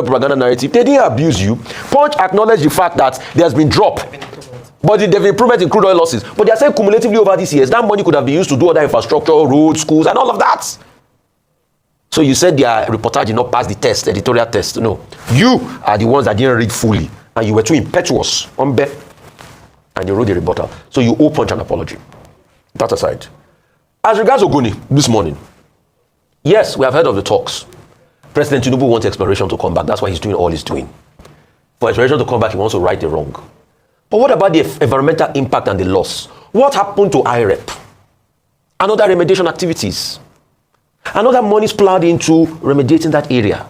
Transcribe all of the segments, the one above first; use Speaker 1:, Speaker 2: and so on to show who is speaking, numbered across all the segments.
Speaker 1: propaganda narrative. They didn't abuse you. Punch acknowledged the fact that there's been drop. But there's been improvement in crude oil losses. But they are saying cumulatively over these years, that money could have been used to do other infrastructure, roads, schools, and all of that. So you said their reportage did not pass the test, editorial test. No. You are the ones that didn't read fully. And you were too impetuous on bet. And you wrote the rebuttal. So you owe Punch an apology. That aside. As regards Ogoni this morning, yes, we have heard of the talks. President Tinubu wants exploration to come back. That's why he's doing all he's doing. For exploration to come back, he wants to right the wrong. But what about the environmental impact and the loss? What happened to IREP? Another remediation activities. Another money plowed into remediating that area.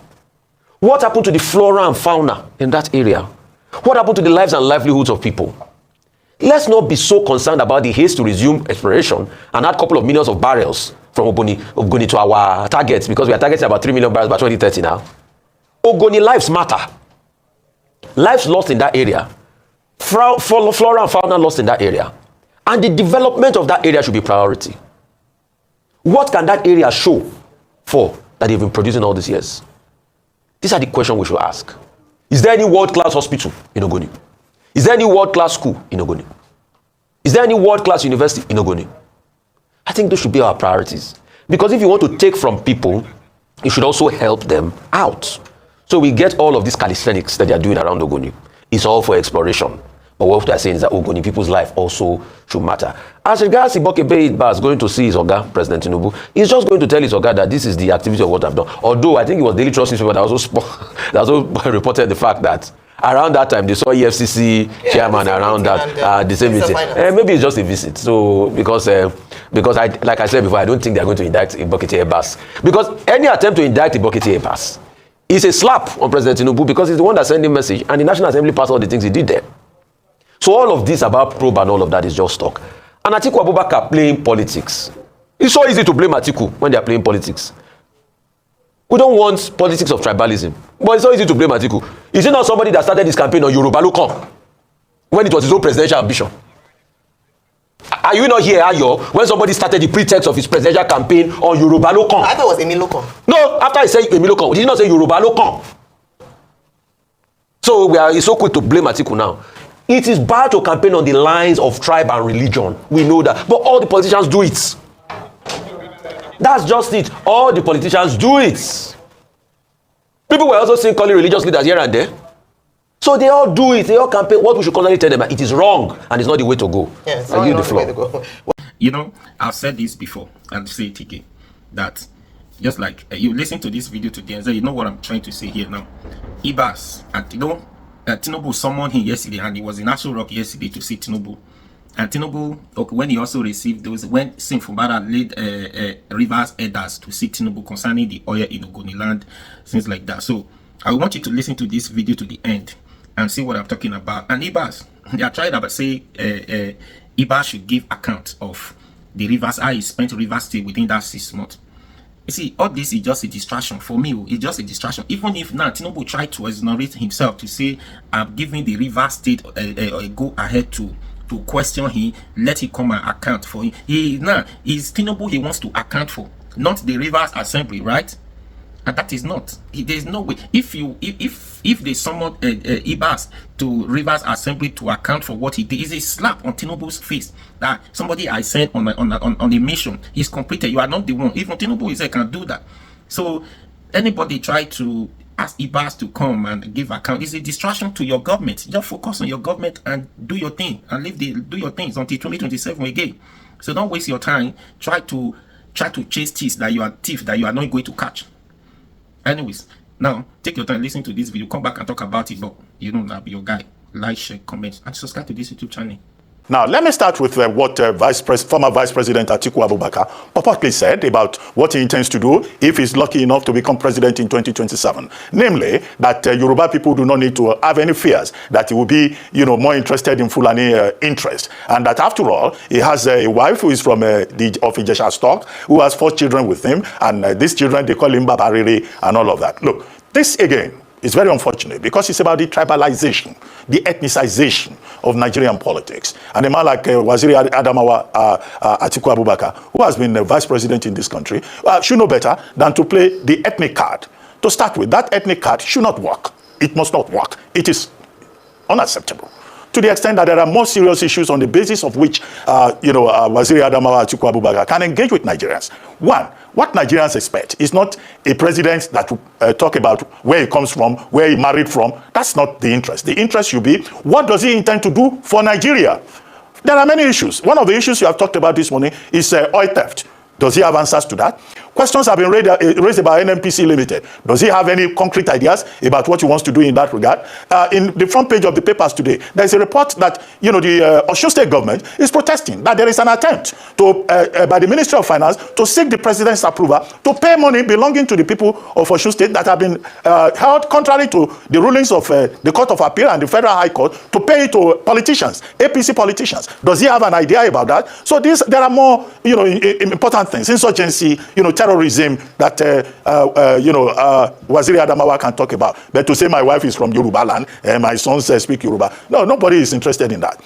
Speaker 1: What happened to the flora and fauna in that area? What happened to the lives and livelihoods of people? Let's not be so concerned about the haste to resume exploration and add a couple of millions of barrels from Ogoni to our targets, because we are targeting about 3 million barrels by 2030 now. Ogoni lives matter. Lives lost in that area. Flora and fauna lost in that area. And the development of that area should be priority. What can that area show for that they've been producing all these years? These are the questions we should ask. Is there any world-class hospital in Ogoni? Is there any world-class school in Ogoni? Is there any world-class university in Ogoni? I think those should be our priorities. Because if you want to take from people, you should also help them out. So we get all of these calisthenics that they are doing around Ogoni. It's all for exploration. But what we are saying is that Ogoni people's life also should matter. As regards Ibokebe Bas going to see his Oga, President Tinubu, he's just going to tell his Oga that this is the activity of what I've done. Although I think it was Daily Trust newspaper that also reported the fact that around that time they saw EFCC chairman around that the same meeting. Maybe it's just a visit. So because like I said before, I don't think they're going to indict Ibokebe Bas. Because any attempt to indict Ibokebe Bas is a slap on President Tinubu, because he's the one that sent the message, and the National Assembly passed all the things he did there. So all of this about probe and all of that is just talk. And Atiku Abubakar playing politics. It's so easy to blame Atiku when they are playing politics. We don't want politics of tribalism. But it's so easy to blame Atiku. Is he not somebody that started this campaign on Yoruba Lukon when it was his own presidential ambition? Are you not here, Ayo, when somebody started the pretext of his presidential campaign on Yoruba Lukon?
Speaker 2: I thought it was Emi Lukon.
Speaker 1: No, after he said Emi Lukon, did he not say Yoruba Lukon? So it's so quick to blame Atiku now. It is bad to campaign on the lines of tribe and religion. We know that. But all the politicians do it. That's just it. All the politicians do it. People were also seeing calling religious leaders here and there. So they all do it. They all campaign. What we should constantly tell them, it is wrong and it's not the way to go.
Speaker 2: Yes,
Speaker 1: I give the floor.
Speaker 3: You know, I've said this before, and say it again, that just like you listen to this video today and say, you know what I'm trying to say here now. Ibas, and you know, Tinubu summoned him yesterday, and he was in National Rock yesterday to see Tinubu. And Tinubu, okay, when he also received those, when Sinfubara led Rivers elders to see Tinubu concerning the oil in Ogoni land, things like that. So I want you to listen to this video to the end and see what I'm talking about. And Ibas, they are trying to say Ibas should give account of the Rivers, how he spent Rivers State within that 6 months. You see, all this is just a distraction. For me, it's just a distraction. Even if now Tinubu tried to exonerate himself to say, I'm giving the Rivers State a go ahead to question him, let him come and account for him. Is Tinubu he wants to account for, not the Rivers Assembly, right? And that is not. There's no way. If they summon Ibas to Rivers Assembly to account for what he did, is a slap on Tinubu's face that somebody I sent on a mission is completed. You are not the one. Even Tinubu can do that. So anybody try to ask Ibas to come and give account is a distraction to your government. Just focus on your government and do your thing and do your things until 2027 again. So don't waste your time. Try to chase thieves that you are not going to catch. Anyways, now take your time, listen to this video, come back and talk about it. But you know, I'll be your guy. Like, share, comment, and subscribe to this YouTube channel.
Speaker 4: Now, let me start with what former Vice President Atiku Abubakar publicly said about what he intends to do if he's lucky enough to become president in 2027. Namely, that Yoruba people do not need to have any fears that he will be, more interested in Fulani interest. And that after all, he has a wife who is from of Ijesha stock, who has 4 children with him. And these children, they call him Babariri and all of that. Look, this again is very unfortunate because it's about the tribalization, the ethnicization of Nigerian politics. And a man like Waziri Adamawa Atiku Abubakar, who has been vice president in this country, should know better than to play the ethnic card To start with, that ethnic card should not work. It must not work. It is unacceptable. To the extent that there are more serious issues on the basis of which, Waziri Adamawa Atiku Abubakar can engage with Nigerians. One, what Nigerians expect is not a president that will talk about where he comes from, where he married from. That's not the interest. The interest should be, what does he intend to do for Nigeria? There are many issues. One of the issues you have talked about this morning is oil theft. Does he have answers to that? Questions have been raised about NNPC Limited. Does he have any concrete ideas about what he wants to do in that regard? In the front page of the papers today, there's a report that the Osun State government is protesting that there is an attempt to, by the Ministry of Finance to seek the president's approval to pay money belonging to the people of Osun State that have been held contrary to the rulings of the Court of Appeal and the Federal High Court, to pay it to politicians, APC politicians. Does he have an idea about that? So there are more important things, insurgency, terrorism that Waziri Adamawa can talk about. But to say my wife is from Yoruba land and my sons speak Yoruba, no, nobody is interested in that.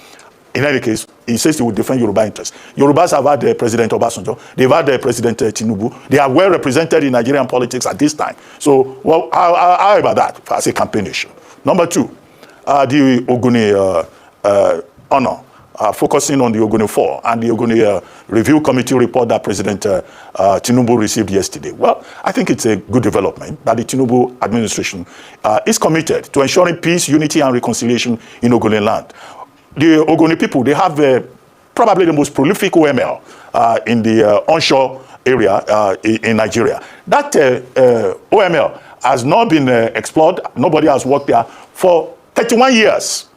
Speaker 4: In any case, he says he will defend Yoruba interests. Yorubas have had President Obasanjo, they've had President Tinubu, they are well represented in Nigerian politics at this time. So, well, how about that as a campaign issue? Number two, the Ogoni honor. Focusing on the Ogoni 4 and the Ogoni Review Committee report that President Tinubu received yesterday. Well, I think it's a good development that the Tinubu administration is committed to ensuring peace, unity, and reconciliation in Ogoni land. The Ogoni people, they have probably the most prolific OML in the onshore area in Nigeria. That OML has not been explored. Nobody has worked there for 31 years.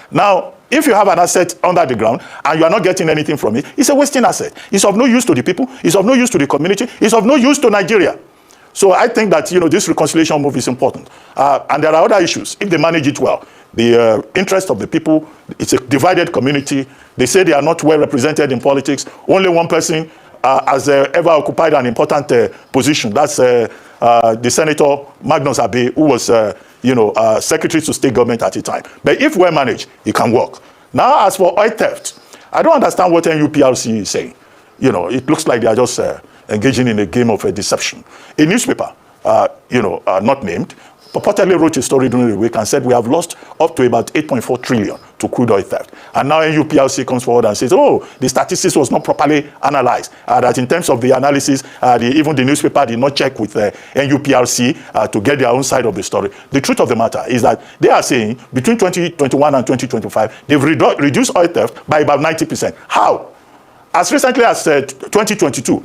Speaker 4: Now, if you have an asset under the ground and you are not getting anything from it, it's a wasting asset. It's of no use to the people. It's of no use to the community. It's of no use to Nigeria. So I think that this reconciliation move is important. And there are other issues. If they manage it well, the interest of the people, it's a divided community. They say they are not well represented in politics. Only one person has ever occupied an important position. That's the Senator Magnus Abe, who was secretary to state government at the time. But if well managed, it can work. Now, as for oil theft, I don't understand what NUPRC is saying. It looks like they are just engaging in a game of deception. A newspaper, not named, purportedly wrote a story during the week and said we have lost up to about 8.4 trillion to crude oil theft. And now NUPRC comes forward and says, oh, the statistics was not properly analyzed. That in terms of the analysis, even the newspaper did not check with NUPRC to get their own side of the story. The truth of the matter is that they are saying between 2021 and 2025, they've reduced oil theft by about 90%. How? As recently as 2022,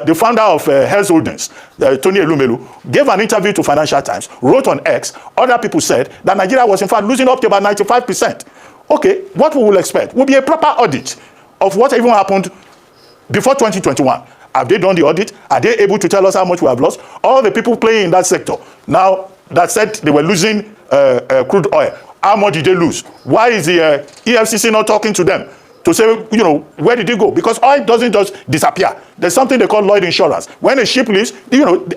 Speaker 4: the founder of Health Holdings, Tony Elumelu, gave an interview to Financial Times, wrote on X, other people said that Nigeria was in fact losing up to about 95%. Okay, what we will expect will be a proper audit of what even happened before 2021. Have they done the audit? Are they able to tell us how much we have lost? All the people playing in that sector, now that said they were losing crude oil, how much did they lose? Why is the EFCC not talking to them to say, where did it go? Because oil doesn't just disappear. There's something they call Lloyd insurance. When a ship leaves,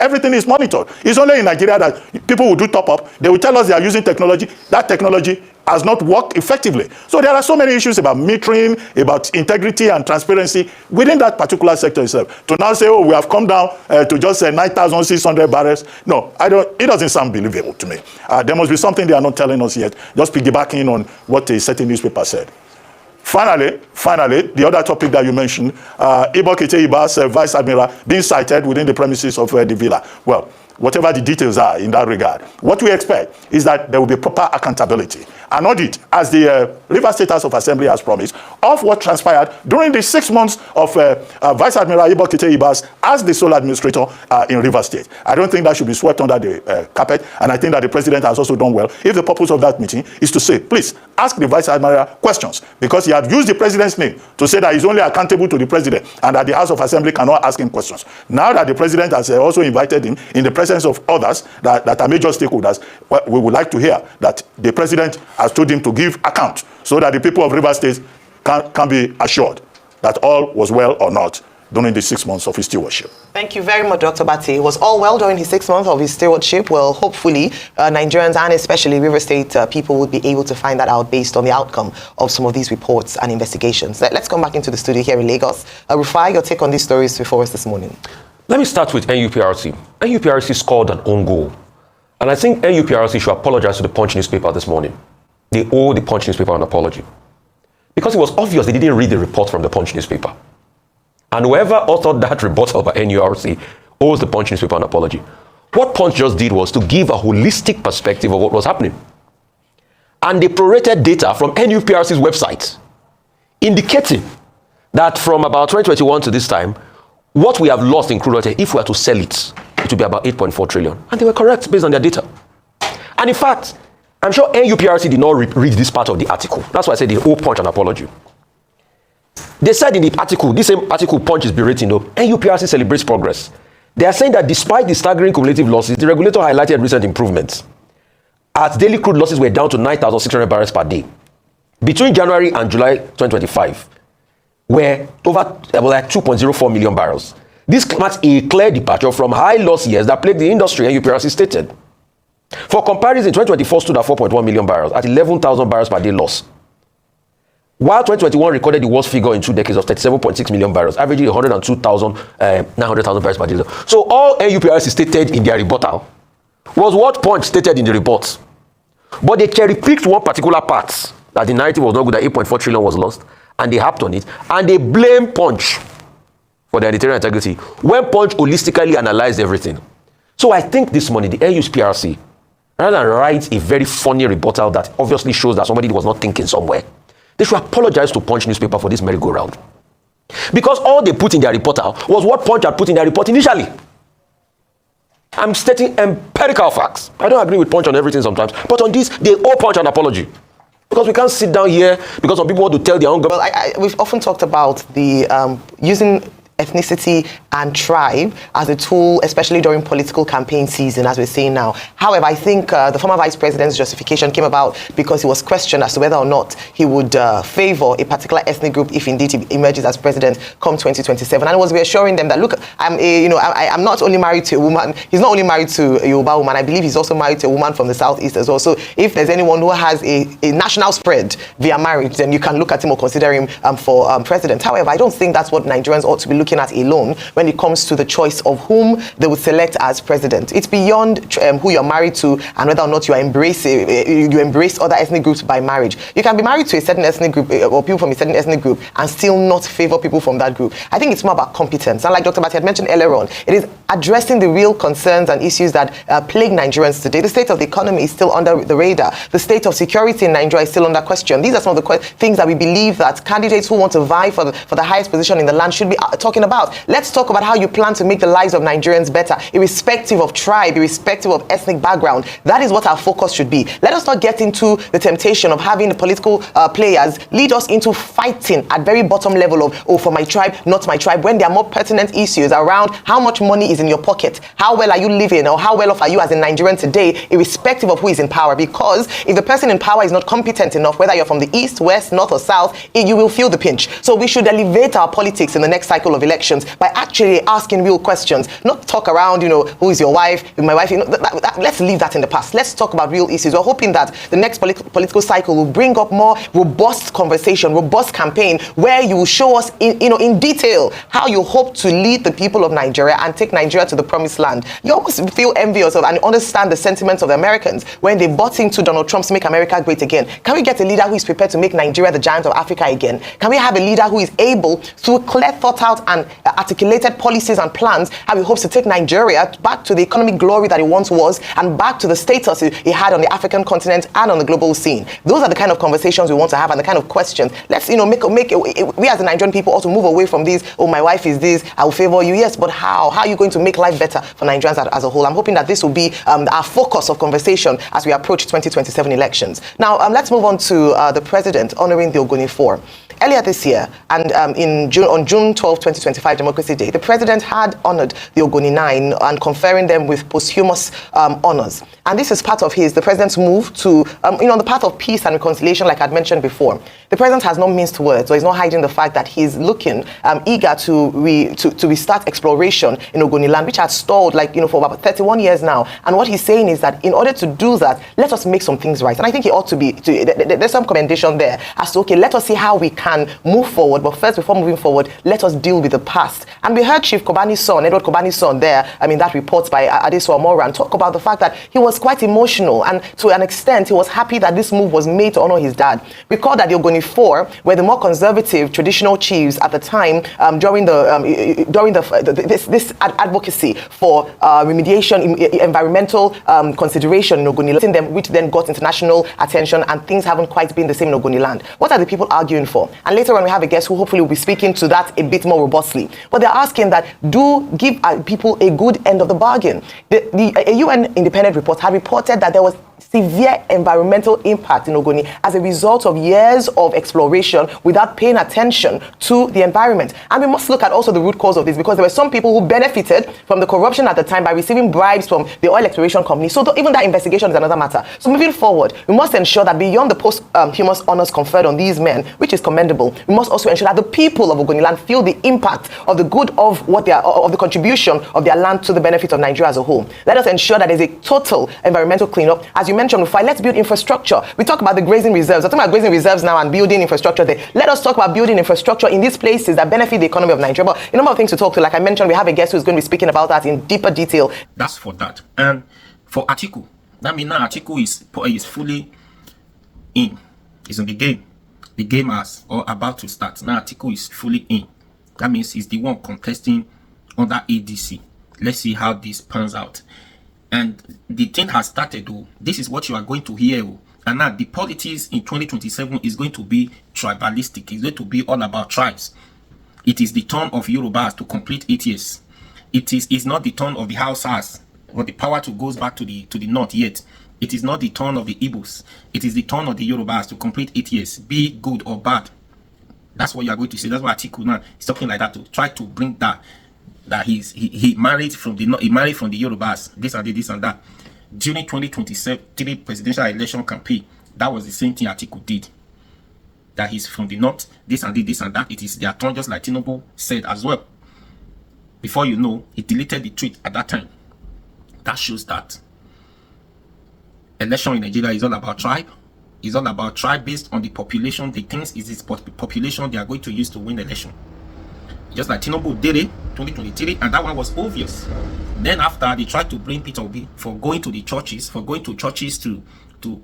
Speaker 4: everything is monitored. It's only in Nigeria that people will do top up. They will tell us they are using technology. That technology has not worked effectively. So there are so many issues about metering, about integrity and transparency within that particular sector itself. To now say, oh, we have come down to just 9,600 barrels. No, it doesn't sound believable to me. There must be something they are not telling us yet. Just piggybacking on what a certain newspaper said. Finally, the other topic that you mentioned, Ibas, Vice Admiral, being cited within the premises of the villa. Well, whatever the details are in that regard, what we expect is that there will be proper accountability. An audit, as the Rivers State House of Assembly has promised, of what transpired during the 6 months of Vice Admiral Ibas as the sole administrator in Rivers State. I don't think that should be swept under the carpet, and I think that the president has also done well. If the purpose of that meeting is to say, please, ask the Vice Admiral questions, because he had used the president's name to say that he's only accountable to the president and that the House of Assembly cannot ask him questions. Now that the president has also invited him in the presence of others that are major stakeholders, well, we would like to hear that the president has told him to give account so that the people of Rivers State can be assured that all was well or not during the 6 months of his stewardship. Thank you very much, Dr. Bati. It was all well during his 6 months of his stewardship. Well, hopefully, Nigerians and especially Rivers State people would be able to find that out based on the outcome of some of these reports and investigations. Let's come back into the studio here in Lagos. Rufai, your take on these stories before us this morning.
Speaker 1: Let me start with NUPRC. NUPRC scored an own goal. And I think NUPRC should apologize to the Punch newspaper this morning. They owe the Punch newspaper an apology. Because it was obvious they didn't read the report from the Punch newspaper. And whoever authored that rebuttal by NURC owes the Punch newspaper an apology. What Punch just did was to give a holistic perspective of what was happening. And they prorated data from NUPRC's website, indicating that from about 2021 to this time, what we have lost in crude oil, if we are to sell it, it will be about 8.4 trillion. And they were correct based on their data. And in fact, I'm sure NUPRC did not read this part of the article. That's why I said they owe Punch an apology. They said in the article, this same article Punch is berating, though, NUPRC celebrates progress. They are saying that despite the staggering cumulative losses, the regulator highlighted recent improvements. As daily crude losses were down to 9,600 barrels per day. Between January and July 2025, were over like 2.04 million barrels. This marks a clear departure from high loss years that plagued the industry, NUPRC stated. For comparison, 2024 stood at 4.1 million barrels at 11,000 barrels per day loss. While 2021 recorded the worst figure in 2 decades of 37.6 million barrels, averaging 900,000 barrels per day. So all NUPRC stated in their rebuttal was what Punch stated in the report. But they cherry-picked one particular part, that the narrative was not good, that 8.4 trillion was lost, and they harped on it, and they blame Punch for their editorial integrity, when Punch holistically analyzed everything. So I think this morning, the NUPRC, rather than write a very funny rebuttal that obviously shows that somebody was not thinking somewhere, they should apologize to Punch newspaper for this merry-go-round. Because all they put in their rebuttal was what Punch had put in their report initially. I'm stating empirical facts. I don't agree with Punch on everything sometimes, but on this, they owe Punch an apology. Because we can't sit down here because some people want to tell their own government.
Speaker 2: Well, we've often talked about the using ethnicity and tribe as a tool, especially during political campaign season, as we're seeing now. However, I think the former vice president's justification came about because he was questioned as to whether or not he would favor a particular ethnic group if indeed he emerges as president come 2027. And was reassuring them that, look, I'm not only married to a woman. He's not only married to a Yoruba woman. I believe he's also married to a woman from the southeast as well. So if there's anyone who has a national spread via marriage, then you can look at him or consider him for president. However, I don't think that's what Nigerians ought to be looking at alone when it comes to the choice of whom they would select as president. It's beyond who you're married to and whether or not you embrace other ethnic groups by marriage. You can be married to a certain ethnic group or people from a certain ethnic group and still not favor people from that group. I think it's more about competence. And like Dr. Bati had mentioned earlier on, it is addressing the real concerns and issues that plague Nigerians today. The state of the economy is still under the radar. The state of security in Nigeria is still under question. These are some of the things that we believe that candidates who want to vie for the highest position in the land should be talking about. Let's talk about how you plan to make the lives of Nigerians better, irrespective of tribe, irrespective of ethnic background. That is what our focus should be. Let us not get into the temptation of having the political players lead us into fighting at very bottom level of, oh, for my tribe, not my tribe, when there are more pertinent issues around how much money is in your pocket, how well are you living, or how well off are you as a Nigerian today, irrespective of who is in power. Because if the person in power is not competent enough, whether you're from the east, west, north, or south, you will feel the pinch. So we should elevate our politics in the next cycle of elections by actually asking real questions, not talk around, who is your wife, my wife, let's leave that in the past. Let's talk about real issues. We're hoping that the next political cycle will bring up more robust conversation, robust campaign, where you will show us in detail how you hope to lead the people of Nigeria and take Nigeria to the promised land. You almost feel envious of and understand the sentiments of the Americans when they bought into Donald Trump's Make America Great Again. Can we get a leader who is prepared to make Nigeria the giant of Africa again? Can we have a leader who is able, through clear, thought out and articulated policies and plans, how he hopes to take Nigeria back to the economic glory that it once was and back to the status it had on the African continent and on the global scene? Those are the kind of conversations we want to have and the kind of questions. Let's, we as the Nigerian people also move away from these, oh, my wife is this, I will favor you. Yes, but how? How are you going to make life better for Nigerians as a whole? I'm hoping that this will be our focus of conversation as we approach 2027 elections. Now, let's move on to the president honoring the Ogoni 4. Earlier this year, and on June 12, 2025, Democracy Day, the president had honored the Ogoni 9 and conferring them with posthumous honors. And this is part of the president's move to, on the path of peace and reconciliation, like I'd mentioned before. The president has not minced words, so he's not hiding the fact that he's looking, eager to restart exploration in Ogoni land, which had stalled, for about 31 years now. And what he's saying is that in order to do that, let us make some things right. And I think he ought to be, there's some commendation there as to, okay, let us see how we can move forward. But first, before moving forward, let us deal with the past. And we heard Chief Kobani's son, Edward Kobani's son there, that report by Adeso Amoran, talk about the fact that he was quite emotional, and to an extent, he was happy that this move was made to honor his dad. Recall that the Ogoni Four were the more conservative traditional chiefs at the time during this advocacy for remediation, environmental consideration in Ogoni land, which then got international attention, and things haven't quite been the same in Ogoni land. What are the people arguing for? And later on, we have a guest who hopefully will be speaking to that a bit more robustly. But they're asking that do give people a good end of the bargain. A UN independent report had reported that there was severe environmental impact in Ogoni as a result of years of exploration without paying attention to the environment. And we must look at also the root cause of this, because there were some people who benefited from the corruption at the time by receiving bribes from the oil exploration company. So even that investigation is another matter. So moving forward, we must ensure that beyond the posthumous honors conferred on these men, which is commendable, we must also ensure that the people of Ogoni land feel the impact of the good of what they are, of the contribution of their land to the benefit of Nigeria as a whole. Let us ensure that there's a total environmental cleanup. As you mentioned before, let's build infrastructure. We talk about the grazing reserves. We're talking about grazing reserves now and building infrastructure there. Let us talk about building infrastructure in these places that benefit the economy of Nigeria. But a number of things to talk to. Like I mentioned, we have a guest who's going to be speaking about that in deeper detail.
Speaker 3: That's for that. And for Atiku, that means now Atiku is fully in. He's in the game. The game has or about to start. Now Atiku is fully in. That means he's the one contesting under ADC. Let's see how this pans out. And the thing has started, though. This is what you are going to hear. And now the politics in 2027 is going to be tribalistic. It's going to be all about tribes. It is the turn of Yorubas to complete 8 years. It's not the turn of the Hausas, or the power to goes back to the north yet. It is not the turn of the Igbos. It is the turn of the Yorubas to complete 8 years, be good or bad. That's what you are going to see. That's why Atiku now is talking like that, to try to bring that he married from the Yorubas, this and that. During 2027 presidential election campaign, that was the same thing Atiku did. That he's from the north, this and that. It is their turn, just like Tinubu said as well. Before you know, he deleted the tweet at that time. That shows that election in Nigeria is all about tribe. It's all about tribe based on the population. The things is this population they are going to use to win the election. Just like Tinubu did it 2023, and that one was obvious. Then after, they tried to blame Peter Obi for going to churches to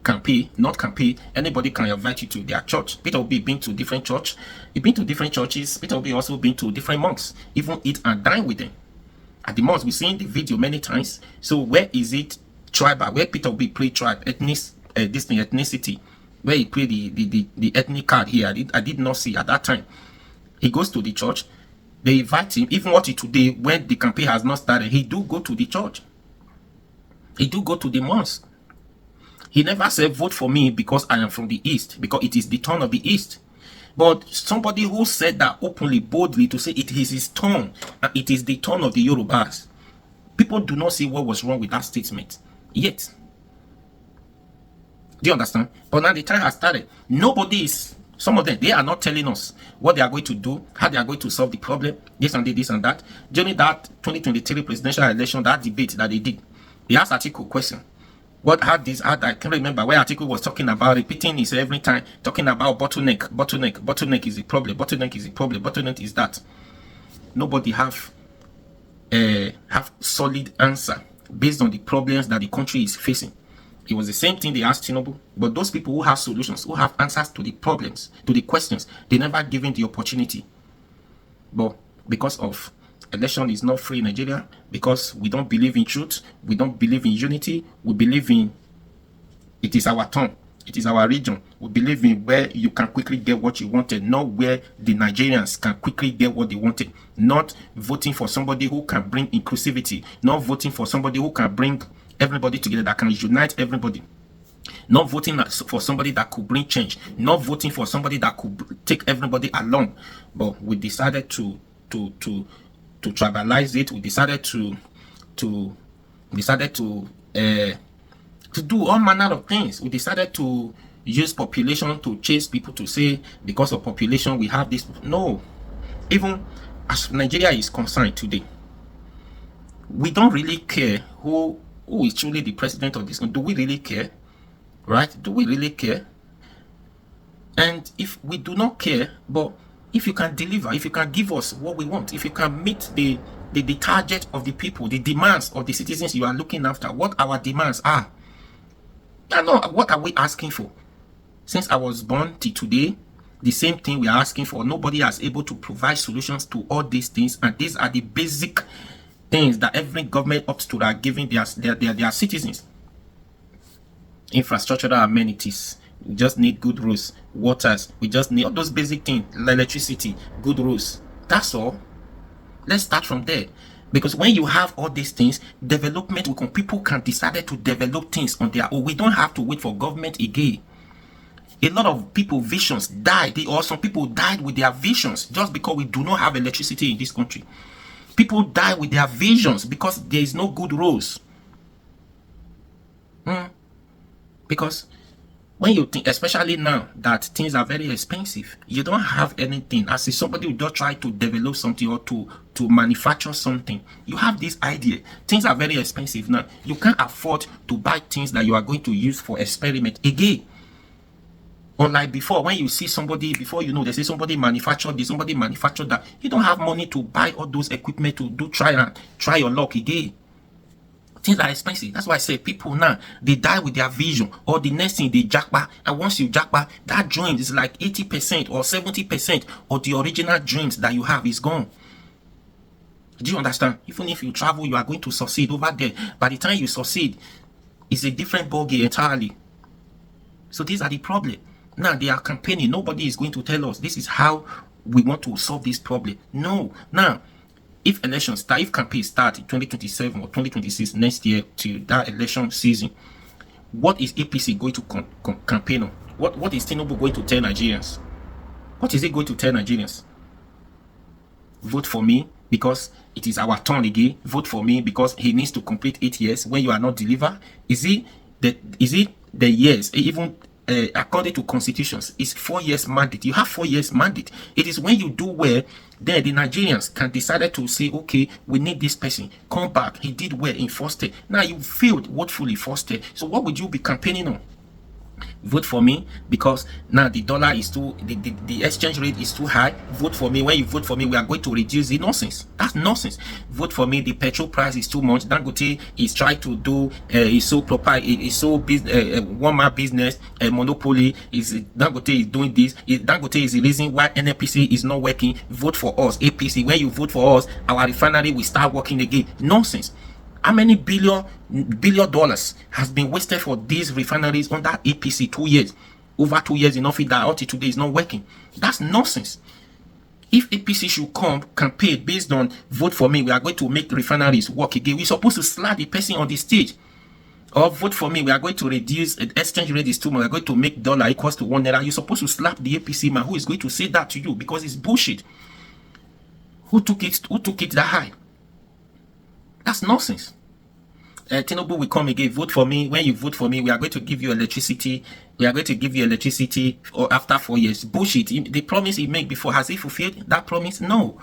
Speaker 3: campaign, not campaign. Anybody can invite you to their church. Peter Obi been to different church. He been to different churches. Peter Obi also been to different monks, even eat and dine with them. At the mosque, we've seen the video many times. So where is it tribal? Where Peter Obi play tribe, ethnicity? Where he play the ethnic card here? I did not see at that time. He goes to the church. They invite him. Even what he today, when the campaign has not started, he do go to the church. He do go to the mosque. He never said vote for me because I am from the east, because it is the turn of the east. But somebody who said that openly, boldly, to say it is his turn, and it is the turn of the Yorubas. People do not see what was wrong with that statement yet. Do you understand? But now the time has started. Nobody is. Some of them, they are not telling us what they are going to do, how they are going to solve the problem, this and that. During that 2023 presidential election, that debate that they did, they asked Atiku a question. I can't remember where Atiku was talking about, repeating this every time, talking about bottleneck is the problem, bottleneck is that. Nobody have solid answer based on the problems that the country is facing. It was the same thing they asked Tinubu, but those people who have solutions, who have answers to the problems, to the questions, they never given the opportunity. But because of election is not free in Nigeria, because we don't believe in truth, we don't believe in unity, we believe in it is our turn, it is our region. We believe in where you can quickly get what you wanted, not where the Nigerians can quickly get what they wanted. Not voting for somebody who can bring inclusivity, not voting for somebody who can bring everybody together, that can unite everybody. Not voting for somebody that could bring change. Not voting for somebody that could take everybody along. But we decided to tribalize it. We decided to do all manner of things. We decided to use population to chase people, to say because of population we have this. No. Even as Nigeria is concerned today, we don't really care who is truly the president of this country. Do we really care? Right? Do we really care? And if we do not care, but If you can deliver, if you can give us what we want, if you can meet the target of the people, the demands of the citizens you are looking after, what our demands are. I know, what are we asking for? Since I was born till today, the same thing we are asking for. Nobody has able to provide solutions to all these things, and these are the basic things that every government up to are giving their citizens. Infrastructural amenities. We just need good roads, waters. We just need all those basic things, electricity, good roads. That's all. Let's start from there. Because when you have all these things, development will come. People can decide to develop things on their own. We don't have to wait for government again. A lot of people visions died, or some people died with their visions just because we do not have electricity in this country. People die with their visions because there is no good roads. Because when you think, especially now that things are very expensive, you don't have anything. As if somebody will just try to develop something or to manufacture something, you have this idea. Things are very expensive now. You can't afford to buy things that you are going to use for experiment again. Unlike before, when you see somebody, before you know, they say somebody manufactured this, somebody manufactured that. You don't have money to buy all those equipment to try your luck again. Things are expensive. That's why I say people now, they die with their vision, or the next thing they jackpot. And once you jackpot, that dream is like 80% or 70% of the original dreams that you have is gone. Do you understand? Even if you travel, you are going to succeed over there. By the time you succeed, it's a different ballgame entirely. So these are the problem. Now they are campaigning. Nobody is going to tell us this is how we want to solve this problem. No. Now, if elections start, if campaigns start in 2027 or 2026 next year to that election season, what is APC going to campaign on? What is Tinubu going to tell Nigerians? What is he going to tell Nigerians? Vote for me because it is our turn again. Vote for me because he needs to complete 8 years when you are not delivered. Is it the years, even according to constitutions, is 4 years mandate? You have 4 years mandate. It is when you do well, then the Nigerians can decide to say, okay, we need this person, come back, he did well in first day. Now you failed woefully first day. So what would you be campaigning on? Vote for me because now the dollar is too, the exchange rate is too high. Vote for me. When you vote for me, we are going to reduce the nonsense. That's nonsense. Vote for me. The petrol price is too much. Dangote is trying to do is so proper. Is so one man business monopoly. Is Dangote is doing this? Dangote is the reason why NUPRC is not working. Vote for us, APC. When you vote for us, our refinery will start working again. Nonsense. How many billion dollars has been wasted for these refineries under APC? 2 years, over 2 years enough that until today is not working. That's nonsense. If APC should come campaign based on vote for me, we are going to make refineries work again. We're supposed to slap the person on the stage. Or vote for me, we are going to reduce the exchange rate is too much. We are going to make dollar equals to $1. You're supposed to slap the APC man who is going to say that to you because it's bullshit. Who took it that high? That's nonsense. Tinubu will come again. Vote for me. When you vote for me, we are going to give you electricity. We are going to give you electricity after 4 years. Bullshit. The promise he made before, has he fulfilled that promise? No.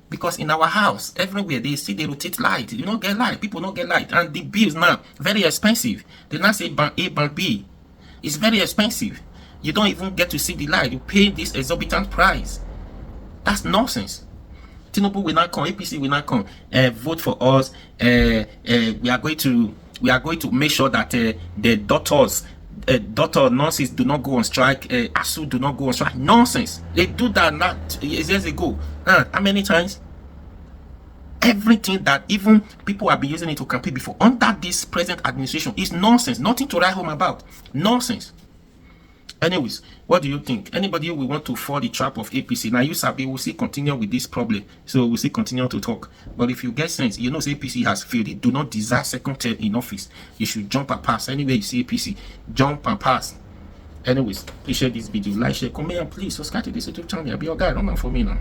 Speaker 3: Because in our house, everywhere they see they rotate light. You don't get light. People don't get light. And the bills now, very expensive. They now say bank A, bank B. It's very expensive. You don't even get to see the light. You pay this exorbitant price. That's nonsense. Tinubu will not come, APC will not come. Vote for us. We are going to make sure that the doctor nurses do not go on strike. ASU do not go on strike. Nonsense. They do that not years ago. How many times? Everything that even people have been using it to campaign before under this present administration is nonsense. Nothing to write home about. Nonsense. Anyways, what do you think? Anybody who will want to fall the trap of APC? Now you Sabi will see continue with this problem. So we'll see continue to talk. But if you get sense, you know APC has failed. It do not desire second term in office. You should jump and pass. Anyway, you see APC, jump and pass. Anyways, please share this video, like, share, comment, and please subscribe to this YouTube channel. I'll be your guy. Don't mind for me now.